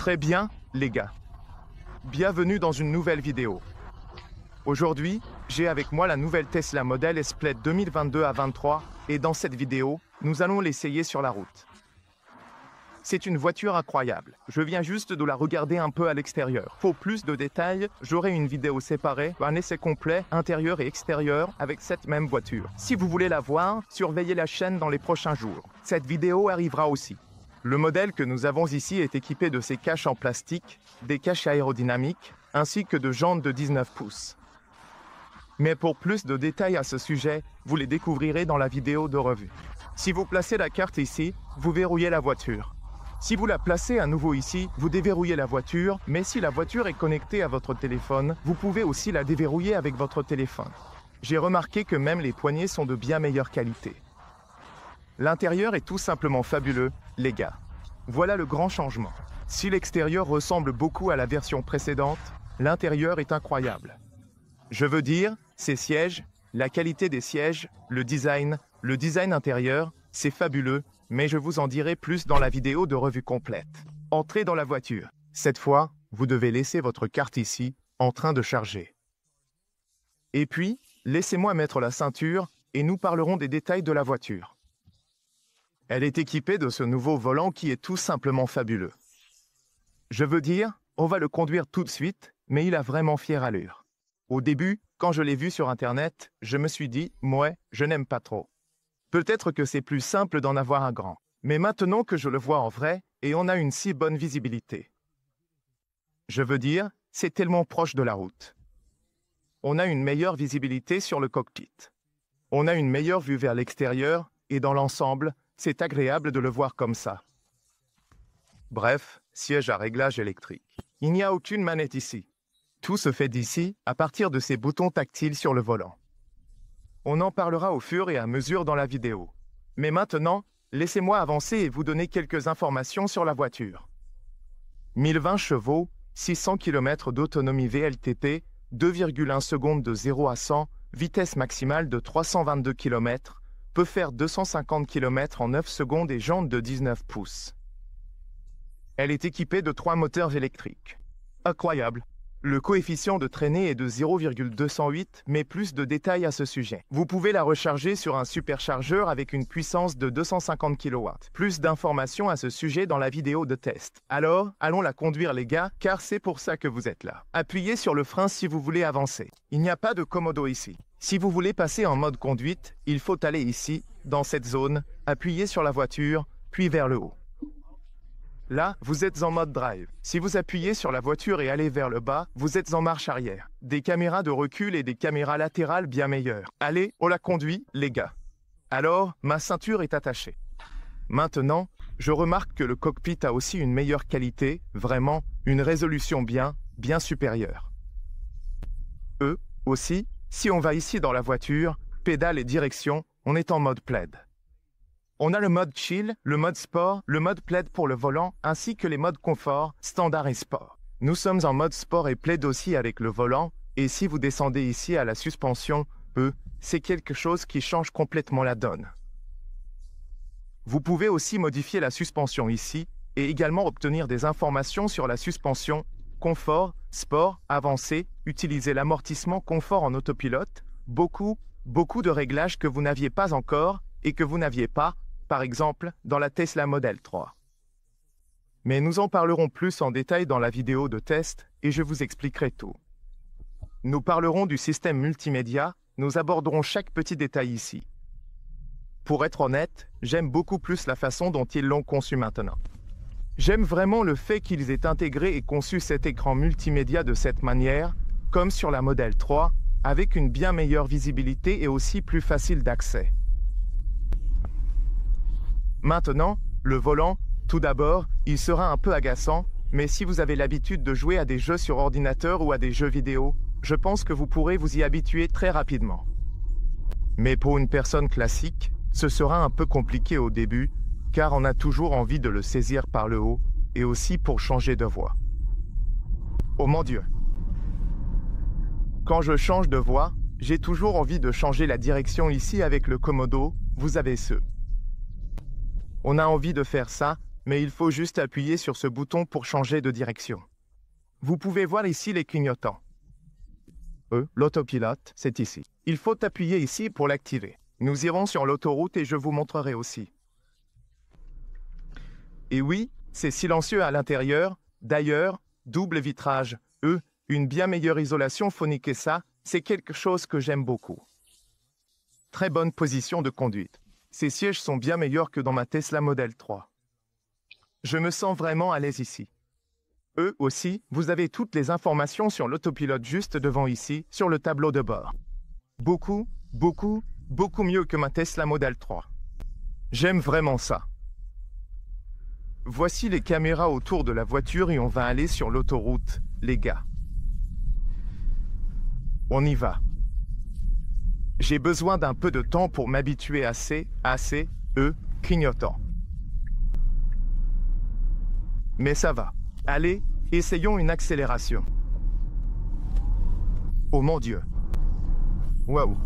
Très bien, les gars. Bienvenue dans une nouvelle vidéo. Aujourd'hui, j'ai avec moi la nouvelle Tesla Model S Plaid 2022 à 23 et dans cette vidéo, nous allons l'essayer sur la route. C'est une voiture incroyable. Je viens juste de la regarder un peu à l'extérieur. Pour plus de détails, j'aurai une vidéo séparée, un essai complet, intérieur et extérieur, avec cette même voiture. Si vous voulez la voir, surveillez la chaîne dans les prochains jours. Cette vidéo arrivera aussi. Le modèle que nous avons ici est équipé de ces caches en plastique, des caches aérodynamiques, ainsi que de jantes de 19 pouces. Mais pour plus de détails à ce sujet, vous les découvrirez dans la vidéo de revue. Si vous placez la carte ici, vous verrouillez la voiture. Si vous la placez à nouveau ici, vous déverrouillez la voiture, mais si la voiture est connectée à votre téléphone, vous pouvez aussi la déverrouiller avec votre téléphone. J'ai remarqué que même les poignées sont de bien meilleure qualité. L'intérieur est tout simplement fabuleux, les gars. Voilà le grand changement. Si l'extérieur ressemble beaucoup à la version précédente, l'intérieur est incroyable. Je veux dire, ces sièges, la qualité des sièges, le design intérieur, c'est fabuleux, mais je vous en dirai plus dans la vidéo de revue complète. Entrez dans la voiture. Cette fois, vous devez laisser votre carte ici, en train de charger. Et puis, laissez-moi mettre la ceinture et nous parlerons des détails de la voiture. Elle est équipée de ce nouveau volant qui est tout simplement fabuleux. Je veux dire, on va le conduire tout de suite, mais il a vraiment fière allure. Au début, quand je l'ai vu sur Internet, je me suis dit, ouais, je n'aime pas trop. Peut-être que c'est plus simple d'en avoir un grand. Mais maintenant que je le vois en vrai, et on a une si bonne visibilité. Je veux dire, c'est tellement proche de la route. On a une meilleure visibilité sur le cockpit. On a une meilleure vue vers l'extérieur, et dans l'ensemble, c'est agréable de le voir comme ça. Bref, siège à réglage électrique. Il n'y a aucune manette ici. Tout se fait d'ici, à partir de ces boutons tactiles sur le volant. On en parlera au fur et à mesure dans la vidéo. Mais maintenant, laissez-moi avancer et vous donner quelques informations sur la voiture. 1020 chevaux, 600 km d'autonomie VLTP, 2,1 secondes de 0 à 100, vitesse maximale de 322 km, peut faire 250 km en 9 secondes et jantes de 19 pouces. Elle est équipée de 3 moteurs électriques. Incroyable! Le coefficient de traînée est de 0,208, mais plus de détails à ce sujet. Vous pouvez la recharger sur un superchargeur avec une puissance de 250 kW. Plus d'informations à ce sujet dans la vidéo de test. Alors, allons la conduire les gars, car c'est pour ça que vous êtes là. Appuyez sur le frein si vous voulez avancer. Il n'y a pas de commodo ici. Si vous voulez passer en mode conduite, il faut aller ici, dans cette zone, appuyer sur la voiture, puis vers le haut. Là, vous êtes en mode drive. Si vous appuyez sur la voiture et allez vers le bas, vous êtes en marche arrière. Des caméras de recul et des caméras latérales bien meilleures. Allez, on la conduit, les gars. Alors, ma ceinture est attachée. Maintenant, je remarque que le cockpit a aussi une meilleure qualité, vraiment, une résolution bien supérieure. Aussi, si on va ici dans la voiture, pédale et direction, on est en mode plaid. On a le mode chill, le mode sport, le mode plaid pour le volant, ainsi que les modes confort, standard et sport. Nous sommes en mode sport et plaid aussi avec le volant, et si vous descendez ici à la suspension, c'est quelque chose qui change complètement la donne. Vous pouvez aussi modifier la suspension ici, et également obtenir des informations sur la suspension, confort, sport, avancé, utiliser l'amortissement confort en autopilote, beaucoup de réglages que vous n'aviez pas encore, et que vous n'aviez pas, par exemple, dans la Tesla Model 3. Mais nous en parlerons plus en détail dans la vidéo de test et je vous expliquerai tout. Nous parlerons du système multimédia, nous aborderons chaque petit détail ici. Pour être honnête, j'aime beaucoup plus la façon dont ils l'ont conçu maintenant. J'aime vraiment le fait qu'ils aient intégré et conçu cet écran multimédia de cette manière, comme sur la Model 3, avec une bien meilleure visibilité et aussi plus facile d'accès. Maintenant, le volant, tout d'abord, il sera un peu agaçant, mais si vous avez l'habitude de jouer à des jeux sur ordinateur ou à des jeux vidéo, je pense que vous pourrez vous y habituer très rapidement. Mais pour une personne classique, ce sera un peu compliqué au début, car on a toujours envie de le saisir par le haut, et aussi pour changer de voie. Oh mon Dieu! Quand je change de voie, j'ai toujours envie de changer la direction ici avec le commodo, vous avez ce. On a envie de faire ça, mais il faut juste appuyer sur ce bouton pour changer de direction. Vous pouvez voir ici les clignotants. L'autopilote, c'est ici. Il faut appuyer ici pour l'activer. Nous irons sur l'autoroute et je vous montrerai aussi. Et oui, c'est silencieux à l'intérieur. D'ailleurs, double vitrage, une bien meilleure isolation phonique et ça, c'est quelque chose que j'aime beaucoup. Très bonne position de conduite. Ces sièges sont bien meilleurs que dans ma Tesla Model 3. Je me sens vraiment à l'aise ici. Aussi, vous avez toutes les informations sur l'autopilote juste devant ici, sur le tableau de bord. Beaucoup mieux que ma Tesla Model 3. J'aime vraiment ça. Voici les caméras autour de la voiture et on va aller sur l'autoroute, les gars. On y va. J'ai besoin d'un peu de temps pour m'habituer à ces clignotants. Mais ça va. Allez, essayons une accélération. Oh mon Dieu. Waouh.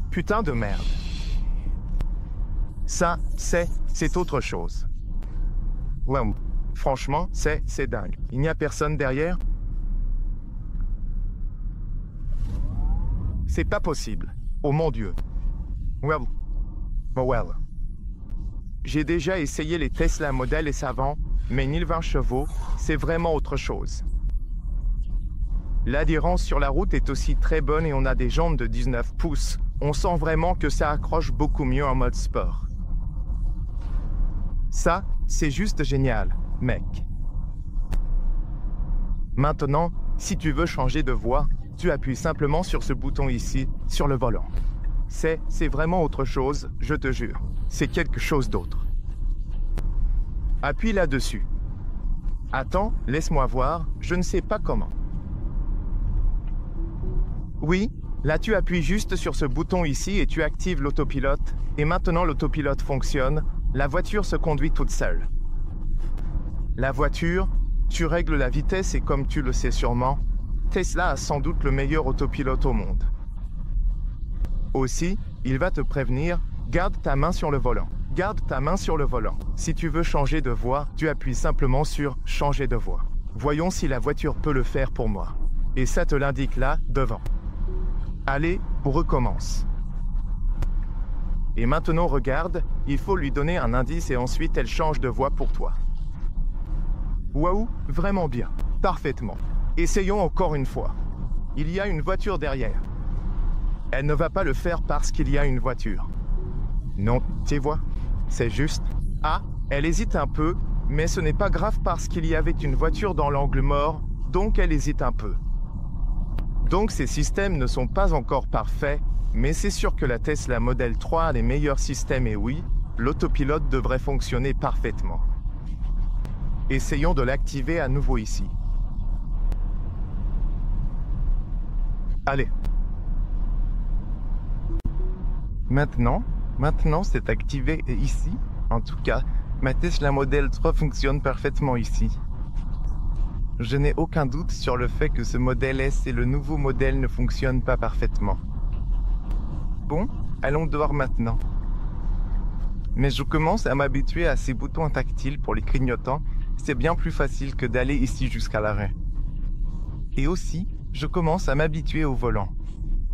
Putain de merde. Ça, c'est autre chose. Waouh. Franchement, c'est dingue. Il n'y a personne derrière? C'est pas possible. Oh mon Dieu. Waouh. Well. J'ai déjà essayé les Tesla Model S avant, mais 1020 chevaux, c'est vraiment autre chose. L'adhérence sur la route est aussi très bonne et on a des jambes de 19 pouces. On sent vraiment que ça accroche beaucoup mieux en mode sport. Ça, c'est juste génial, mec. Maintenant, si tu veux changer de voie, tu appuies simplement sur ce bouton ici, sur le volant. C'est vraiment autre chose, je te jure. C'est quelque chose d'autre. Appuie là-dessus. Attends, laisse-moi voir, je ne sais pas comment. Oui, là tu appuies juste sur ce bouton ici et tu actives l'autopilote. Et maintenant l'autopilote fonctionne, la voiture se conduit toute seule. La voiture, tu règles la vitesse et comme tu le sais sûrement, Tesla a sans doute le meilleur autopilote au monde. Aussi, il va te prévenir, garde ta main sur le volant. Garde ta main sur le volant. Si tu veux changer de voie, tu appuies simplement sur « Changer de voie ». Voyons si la voiture peut le faire pour moi. Et ça te l'indique là, devant. Allez, on recommence. Et maintenant regarde, il faut lui donner un indice et ensuite elle change de voie pour toi. Waouh, vraiment bien. Parfaitement. Essayons encore une fois. Il y a une voiture derrière. Elle ne va pas le faire parce qu'il y a une voiture. Non, tu vois, c'est juste... Ah, elle hésite un peu, mais ce n'est pas grave parce qu'il y avait une voiture dans l'angle mort, donc elle hésite un peu. Donc ces systèmes ne sont pas encore parfaits, mais c'est sûr que la Tesla Model 3 a les meilleurs systèmes et oui, l'autopilote devrait fonctionner parfaitement. Essayons de l'activer à nouveau ici. Allez. Maintenant c'est activé ici. En tout cas, ma Tesla Model 3 fonctionne parfaitement ici. Je n'ai aucun doute sur le fait que ce modèle S et le nouveau modèle ne fonctionnent pas parfaitement. Bon, allons dehors maintenant. Mais je commence à m'habituer à ces boutons tactiles pour les clignotants. C'est bien plus facile que d'aller ici jusqu'à l'arrêt. Et aussi, je commence à m'habituer au volant.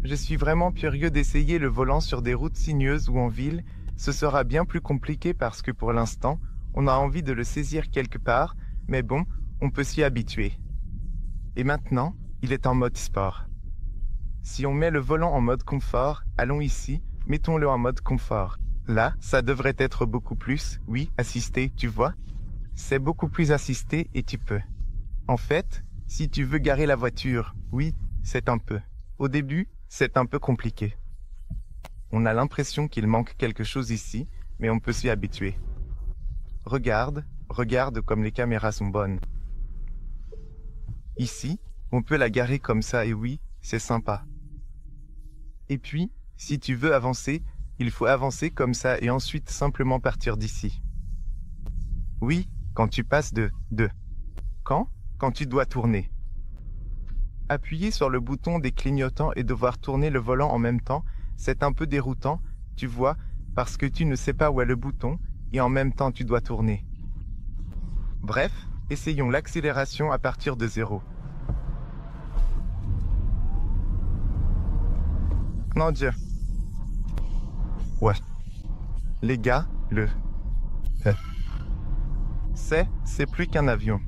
Je suis vraiment curieux d'essayer le volant sur des routes sinueuses ou en ville. Ce sera bien plus compliqué parce que pour l'instant, on a envie de le saisir quelque part, mais bon, on peut s'y habituer. Et maintenant, il est en mode sport. Si on met le volant en mode confort, allons ici, mettons-le en mode confort. Là, ça devrait être beaucoup plus, oui, assisté, tu vois. C'est beaucoup plus assisté et tu peux. En fait, si tu veux garer la voiture, oui, c'est un peu. Au début, c'est un peu compliqué. On a l'impression qu'il manque quelque chose ici, mais on peut s'y habituer. Regarde comme les caméras sont bonnes. Ici, on peut la garer comme ça et oui, c'est sympa. Et puis, si tu veux avancer, il faut avancer comme ça et ensuite simplement partir d'ici. Oui, quand tu passes de... Quand tu dois tourner. Appuyer sur le bouton des clignotants et devoir tourner le volant en même temps, c'est un peu déroutant, tu vois, parce que tu ne sais pas où est le bouton, et en même temps tu dois tourner. Bref, essayons l'accélération à partir de 0. Mon Dieu. Ouais. Les gars, c'est plus qu'un avion.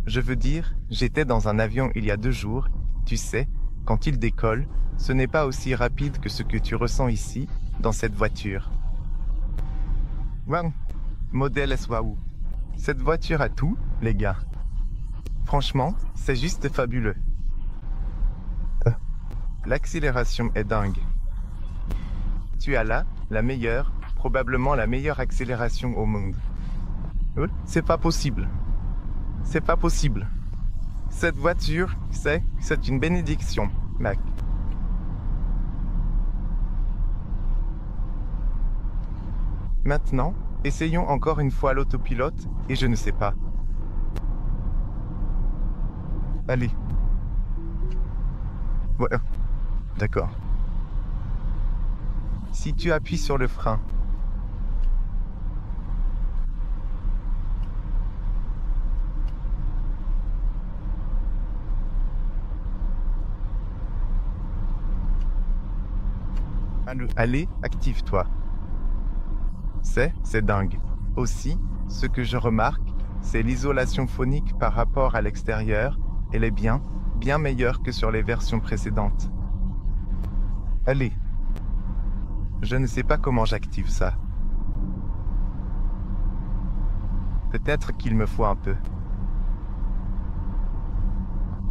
Je veux dire, j'étais dans un avion il y a 2 jours. Tu sais, quand il décolle, ce n'est pas aussi rapide que ce que tu ressens ici, dans cette voiture. Wow. Modèle S Waouh. Cette voiture a tout, les gars. Franchement, c'est juste fabuleux. L'accélération est dingue. Tu as là la meilleure, probablement la meilleure accélération au monde. C'est pas possible. C'est pas possible. Cette voiture, c'est une bénédiction, mec. Maintenant, essayons encore une fois l'autopilote et je ne sais pas. Allez. Ouais. D'accord. Si tu appuies sur le frein. Allez, active-toi. C'est dingue. Aussi, ce que je remarque, c'est l'isolation phonique par rapport à l'extérieur. Elle est bien meilleure que sur les versions précédentes. Allez. Je ne sais pas comment j'active ça. Peut-être qu'il me faut un peu.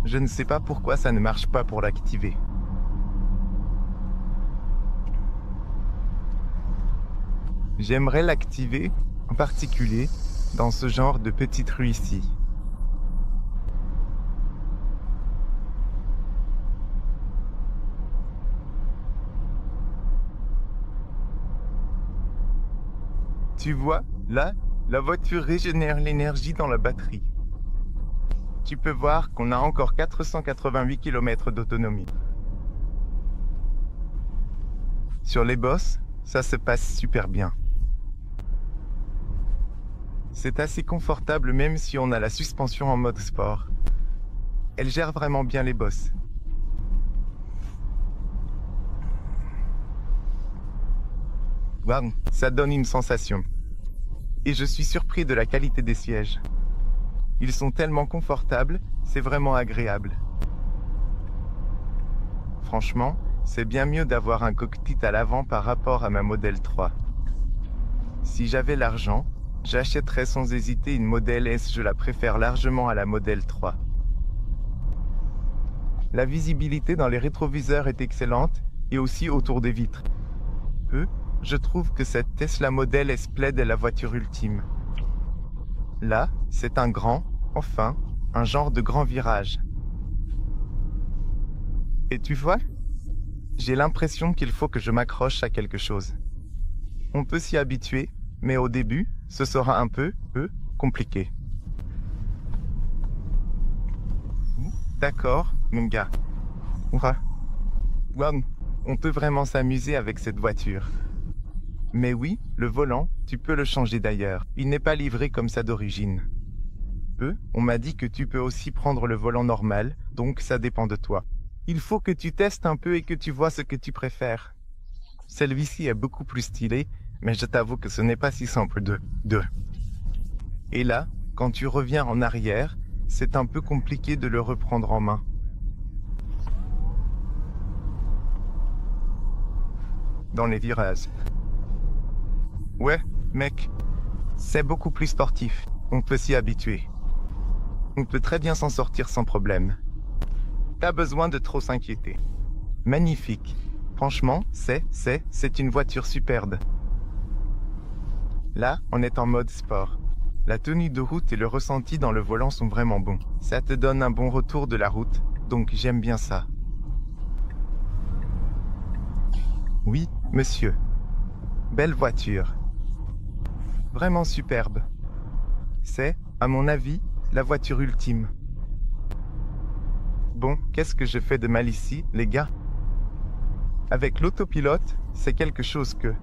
Je ne sais pas pourquoi ça ne marche pas pour l'activer. J'aimerais l'activer, en particulier, dans ce genre de petite rue ici. Tu vois, là, la voiture régénère l'énergie dans la batterie. Tu peux voir qu'on a encore 488 km d'autonomie. Sur les bosses, ça se passe super bien. C'est assez confortable même si on a la suspension en mode sport. Elle gère vraiment bien les bosses. Waouh, ça donne une sensation. Et je suis surpris de la qualité des sièges. Ils sont tellement confortables, c'est vraiment agréable. Franchement, c'est bien mieux d'avoir un cockpit à l'avant par rapport à ma Model 3. Si j'avais l'argent, j'achèterais sans hésiter une Model S, je la préfère largement à la Model 3. La visibilité dans les rétroviseurs est excellente et aussi autour des vitres. Je trouve que cette Tesla Model S Plaid est la voiture ultime. Là, c'est un genre de grand virage. Et tu vois, j'ai l'impression qu'il faut que je m'accroche à quelque chose. On peut s'y habituer, mais au début, ce sera un peu compliqué. D'accord, mon gars. Wow, on peut vraiment s'amuser avec cette voiture. Mais oui, le volant, tu peux le changer d'ailleurs. Il n'est pas livré comme ça d'origine. On m'a dit que tu peux aussi prendre le volant normal, donc ça dépend de toi. Il faut que tu testes un peu et que tu vois ce que tu préfères. Celui-ci est beaucoup plus stylé, mais je t'avoue que ce n'est pas si simple de. Et là, quand tu reviens en arrière, c'est un peu compliqué de le reprendre en main. Dans les virages. Ouais, mec, c'est beaucoup plus sportif. On peut s'y habituer. On peut très bien s'en sortir sans problème. Pas besoin de trop s'inquiéter. Magnifique. Franchement, c'est une voiture superbe. Là, on est en mode sport. La tenue de route et le ressenti dans le volant sont vraiment bons. Ça te donne un bon retour de la route, donc j'aime bien ça. Oui, monsieur. Belle voiture. Vraiment superbe. C'est, à mon avis, la voiture ultime. Bon, qu'est-ce que je fais de mal ici, les gars? Avec l'autopilote, c'est quelque chose que...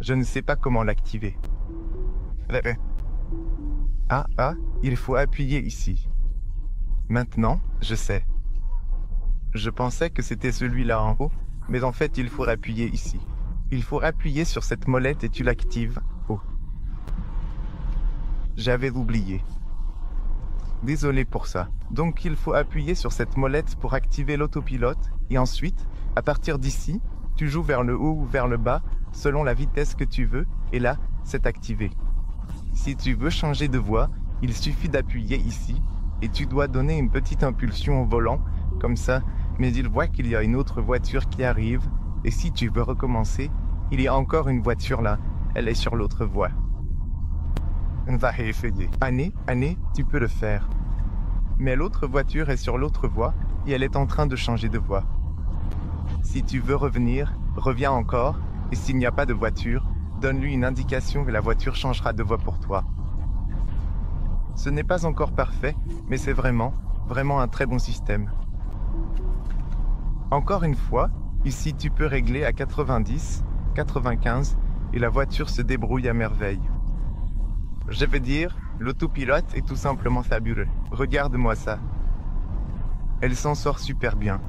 je ne sais pas comment l'activer. Il faut appuyer ici. Maintenant, je sais. Je pensais que c'était celui-là en haut, mais en fait, il faut appuyer ici. Il faut appuyer sur cette molette et tu l'actives. Oh. J'avais oublié. Désolé pour ça. Donc, il faut appuyer sur cette molette pour activer l'autopilote et ensuite, à partir d'ici, tu joues vers le haut ou vers le bas selon la vitesse que tu veux et là, c'est activé. Si tu veux changer de voie, il suffit d'appuyer ici et tu dois donner une petite impulsion au volant, comme ça, mais il voit qu'il y a une autre voiture qui arrive et si tu veux recommencer, il y a encore une voiture là, elle est sur l'autre voie. Va essayer. Annie, tu peux le faire. Mais l'autre voiture est sur l'autre voie et elle est en train de changer de voie. Si tu veux revenir, reviens encore et s'il n'y a pas de voiture, donne-lui une indication et la voiture changera de voie pour toi. Ce n'est pas encore parfait, mais c'est vraiment un très bon système. Encore une fois, ici tu peux régler à 90, 95 et la voiture se débrouille à merveille. Je veux dire, l'autopilote est tout simplement fabuleux. Regarde-moi ça. Elle s'en sort super bien.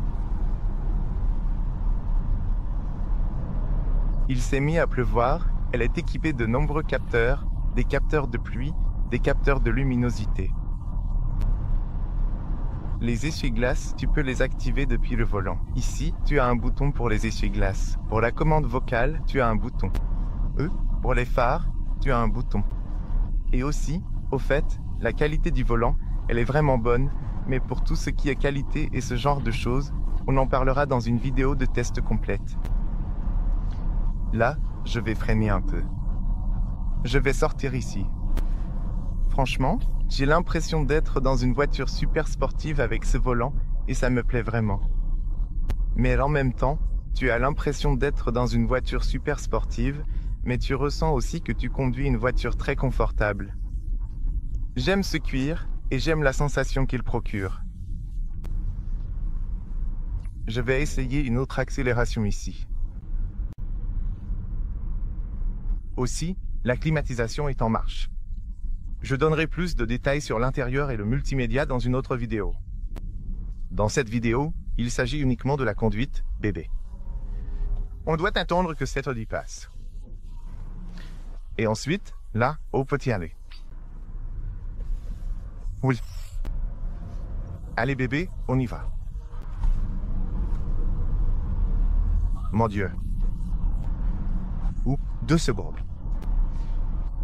Il s'est mis à pleuvoir, elle est équipée de nombreux capteurs, des capteurs de pluie, des capteurs de luminosité. Les essuie-glaces, tu peux les activer depuis le volant. Ici, tu as un bouton pour les essuie-glaces. Pour la commande vocale, tu as un bouton. Pour les phares, tu as un bouton. Et aussi, au fait, la qualité du volant, elle est vraiment bonne, mais pour tout ce qui est qualité et ce genre de choses, on en parlera dans une vidéo de test complète. Là, je vais freiner un peu. Je vais sortir ici. Franchement, j'ai l'impression d'être dans une voiture super sportive avec ce volant et ça me plaît vraiment. Mais en même temps, tu as l'impression d'être dans une voiture super sportive, mais tu ressens aussi que tu conduis une voiture très confortable. J'aime ce cuir et j'aime la sensation qu'il procure. Je vais essayer une autre accélération ici. Aussi, la climatisation est en marche. Je donnerai plus de détails sur l'intérieur et le multimédia dans une autre vidéo. Dans cette vidéo, il s'agit uniquement de la conduite bébé. On doit attendre que cette Audi passe. Et ensuite, là, on peut y aller. Oui. Allez bébé, on y va. Mon Dieu. 2 secondes.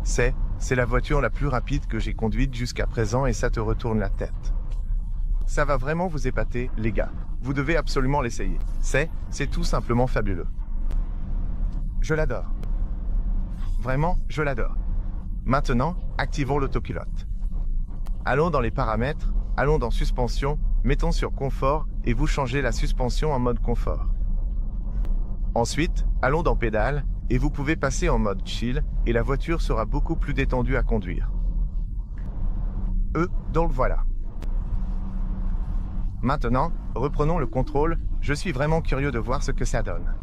C'est la voiture la plus rapide que j'ai conduite jusqu'à présent et ça te retourne la tête. Ça va vraiment vous épater, les gars. Vous devez absolument l'essayer. C'est tout simplement fabuleux. Je l'adore. Vraiment, je l'adore. Maintenant, activons l'autopilote. Allons dans les paramètres, allons dans suspension, mettons sur confort et vous changez la suspension en mode confort. Ensuite, allons dans pédales et vous pouvez passer en mode chill et la voiture sera beaucoup plus détendue à conduire. Donc voilà. Maintenant, reprenons le contrôle, je suis vraiment curieux de voir ce que ça donne.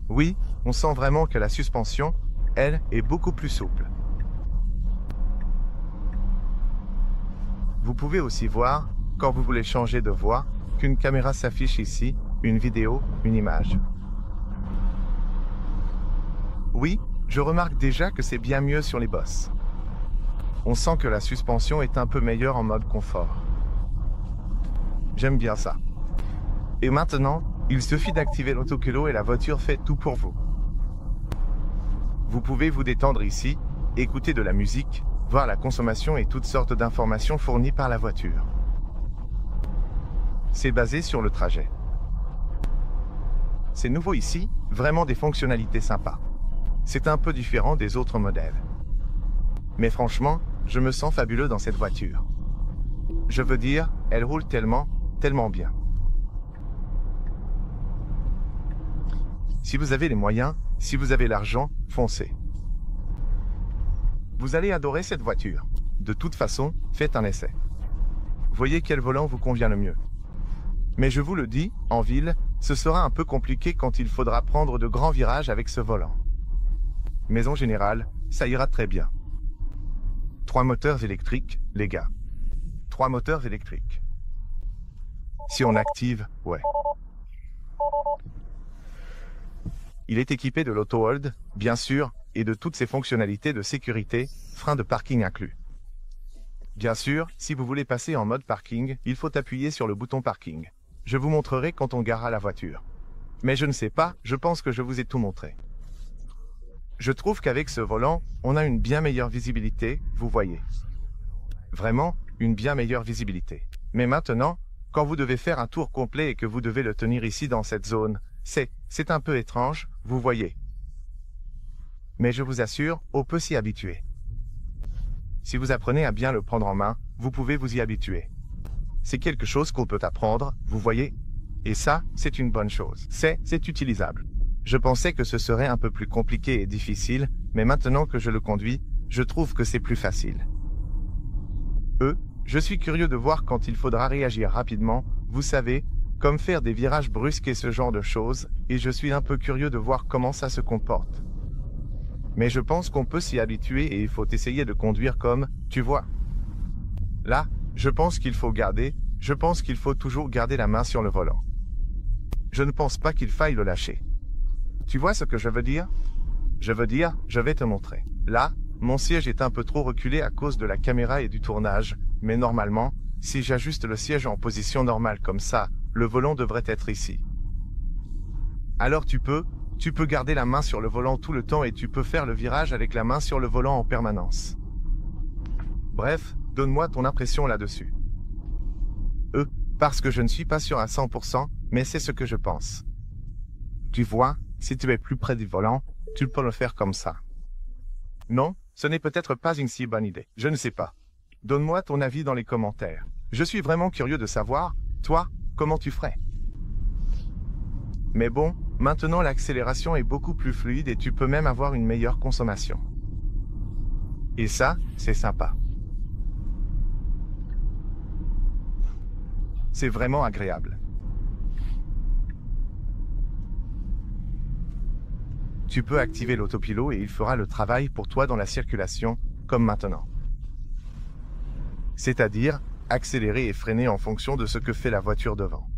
Oui, on sent vraiment que la suspension, elle, est beaucoup plus souple. Vous pouvez aussi voir, quand vous voulez changer de voie, qu'une caméra s'affiche ici, une vidéo, une image. Oui, je remarque déjà que c'est bien mieux sur les bosses. On sent que la suspension est un peu meilleure en mode confort. J'aime bien ça. Et maintenant, il suffit d'activer l'autoculo et la voiture fait tout pour vous. Vous pouvez vous détendre ici, écouter de la musique, voir la consommation et toutes sortes d'informations fournies par la voiture. C'est basé sur le trajet. C'est nouveau ici, vraiment des fonctionnalités sympas. C'est un peu différent des autres modèles. Mais franchement, je me sens fabuleux dans cette voiture. Je veux dire, elle roule tellement bien. Si vous avez les moyens, si vous avez l'argent, foncez. Vous allez adorer cette voiture. De toute façon, faites un essai. Voyez quel volant vous convient le mieux. Mais je vous le dis, en ville, Ce sera un peu compliqué quand il faudra prendre de grands virages avec ce volant. Mais en général, ça ira très bien. 3 moteurs électriques, les gars. 3 moteurs électriques. Si on active, ouais. Il est équipé de l'auto-hold, bien sûr, et de toutes ses fonctionnalités de sécurité, frein de parking inclus. Bien sûr, si vous voulez passer en mode parking, il faut appuyer sur le bouton parking. Je vous montrerai quand on garera la voiture. Mais je ne sais pas, je pense que je vous ai tout montré. Je trouve qu'avec ce volant, on a une bien meilleure visibilité, vous voyez. Vraiment, une bien meilleure visibilité. Mais maintenant, quand vous devez faire un tour complet et que vous devez le tenir ici dans cette zone, c'est un peu étrange, vous voyez. Mais je vous assure, on peut s'y habituer. Si vous apprenez à bien le prendre en main, vous pouvez vous y habituer. C'est quelque chose qu'on peut apprendre, vous voyez. Et ça, c'est une bonne chose. C'est utilisable. Je pensais que ce serait un peu plus compliqué et difficile, mais maintenant que je le conduis, je trouve que c'est plus facile. Je suis curieux de voir quand il faudra réagir rapidement, vous savez, comme faire des virages brusques et ce genre de choses, et je suis un peu curieux de voir comment ça se comporte. Mais je pense qu'on peut s'y habituer et il faut essayer de conduire comme, tu vois. Là, je pense qu'il faut toujours garder la main sur le volant. Je ne pense pas qu'il faille le lâcher. Tu vois ce que je veux dire? Je vais te montrer. Là, mon siège est un peu trop reculé à cause de la caméra et du tournage, mais normalement, si j'ajuste le siège en position normale comme ça, le volant devrait être ici. Alors tu peux garder la main sur le volant tout le temps et tu peux faire le virage avec la main sur le volant en permanence. Bref, donne-moi ton impression là-dessus. Parce que je ne suis pas sûr à 100%, mais c'est ce que je pense. Tu vois, si tu es plus près du volant, tu peux le faire comme ça. Non, ce n'est peut-être pas une si bonne idée. Je ne sais pas. Donne-moi ton avis dans les commentaires. Je suis vraiment curieux de savoir, toi, comment tu ferais. Mais bon, maintenant l'accélération est beaucoup plus fluide et tu peux même avoir une meilleure consommation. Et ça, c'est sympa. C'est vraiment agréable. Tu peux activer l'autopilote et il fera le travail pour toi dans la circulation, comme maintenant. C'est-à-dire, accélérer et freiner en fonction de ce que fait la voiture devant.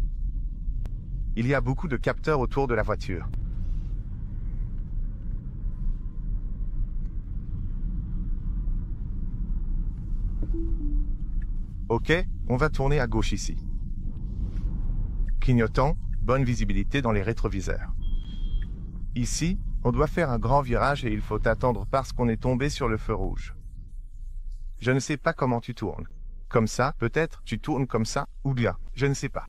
Il y a beaucoup de capteurs autour de la voiture. Ok, on va tourner à gauche ici. Clignotant, bonne visibilité dans les rétroviseurs. Ici, on doit faire un grand virage et il faut attendre parce qu'on est tombé sur le feu rouge. Je ne sais pas comment tu tournes. Comme ça, peut-être, tu tournes comme ça, ou bien, je ne sais pas.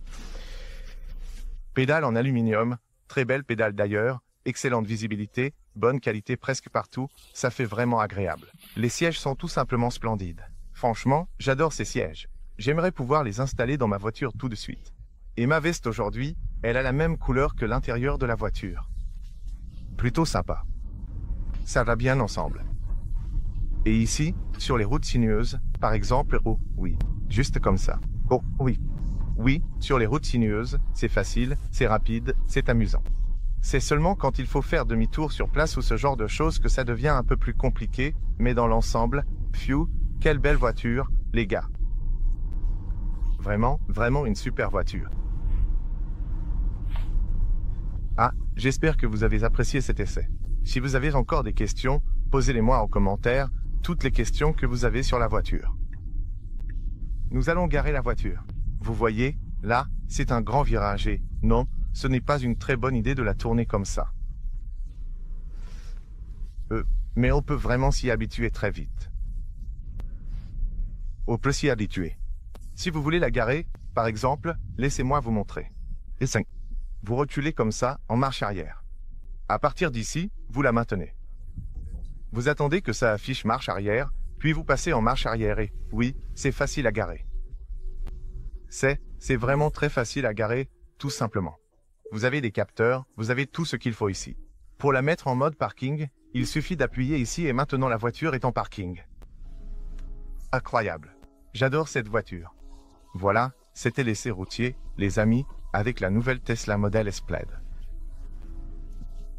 Pédale en aluminium, très belle pédale d'ailleurs, excellente visibilité, bonne qualité presque partout, ça fait vraiment agréable. Les sièges sont tout simplement splendides. Franchement, j'adore ces sièges. J'aimerais pouvoir les installer dans ma voiture tout de suite. Et ma veste aujourd'hui, elle a la même couleur que l'intérieur de la voiture. Plutôt sympa. Ça va bien ensemble. Et ici, sur les routes sinueuses, par exemple, oh oui, juste comme ça. Oh oui. Oui, sur les routes sinueuses, c'est facile, c'est rapide, c'est amusant. C'est seulement quand il faut faire demi-tour sur place ou ce genre de choses que ça devient un peu plus compliqué, mais dans l'ensemble, phew, quelle belle voiture, les gars. Vraiment, vraiment une super voiture. Ah, j'espère que vous avez apprécié cet essai. Si vous avez encore des questions, posez-les-moi en commentaire, toutes les questions que vous avez sur la voiture. Nous allons garer la voiture. Vous voyez, là, c'est un grand virage et, non, ce n'est pas une très bonne idée de la tourner comme ça. Mais on peut vraiment s'y habituer très vite. On peut s'y habituer. Si vous voulez la garer, par exemple, laissez-moi vous montrer. Et 5. Vous reculez comme ça, en marche arrière. À partir d'ici, vous la maintenez. Vous attendez que ça affiche marche arrière, puis vous passez en marche arrière et, oui, c'est facile à garer. C'est vraiment très facile à garer, tout simplement. Vous avez des capteurs, vous avez tout ce qu'il faut ici. Pour la mettre en mode parking, il suffit d'appuyer ici et maintenant la voiture est en parking. Incroyable. J'adore cette voiture. Voilà, c'était l'essai routier, les amis. avec la nouvelle Tesla Model S Plaid.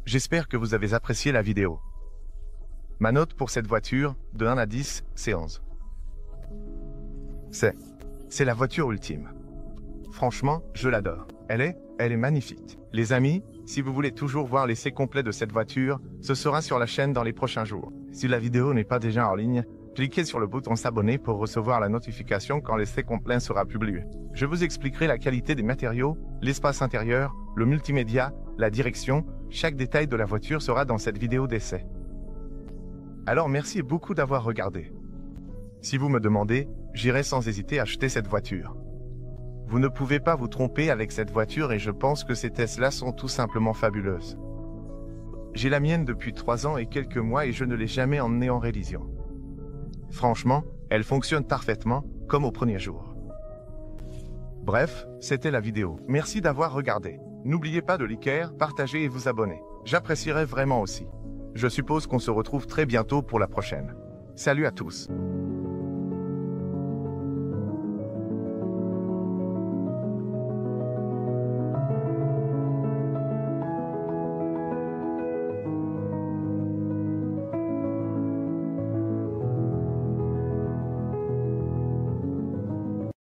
J'espère que vous avez apprécié la vidéo. Ma note pour cette voiture, de 1 à 10, c'est 11. C'est la voiture ultime. Franchement, je l'adore. Elle est magnifique. Les amis, si vous voulez toujours voir l'essai complet de cette voiture, ce sera sur la chaîne dans les prochains jours. Si la vidéo n'est pas déjà en ligne, cliquez sur le bouton s'abonner pour recevoir la notification quand l'essai complet sera publié. Je vous expliquerai la qualité des matériaux, l'espace intérieur, le multimédia, la direction, chaque détail de la voiture sera dans cette vidéo d'essai. Alors merci beaucoup d'avoir regardé. Si vous me demandez, j'irai sans hésiter acheter cette voiture. Vous ne pouvez pas vous tromper avec cette voiture et je pense que ces Tesla sont tout simplement fabuleuses. J'ai la mienne depuis 3 ans et quelques mois et je ne l'ai jamais emmenée en révision. Franchement, elle fonctionne parfaitement, comme au premier jour. Bref, c'était la vidéo. Merci d'avoir regardé. N'oubliez pas de liker, partager et vous abonner. J'apprécierais vraiment aussi. Je suppose qu'on se retrouve très bientôt pour la prochaine. Salut à tous.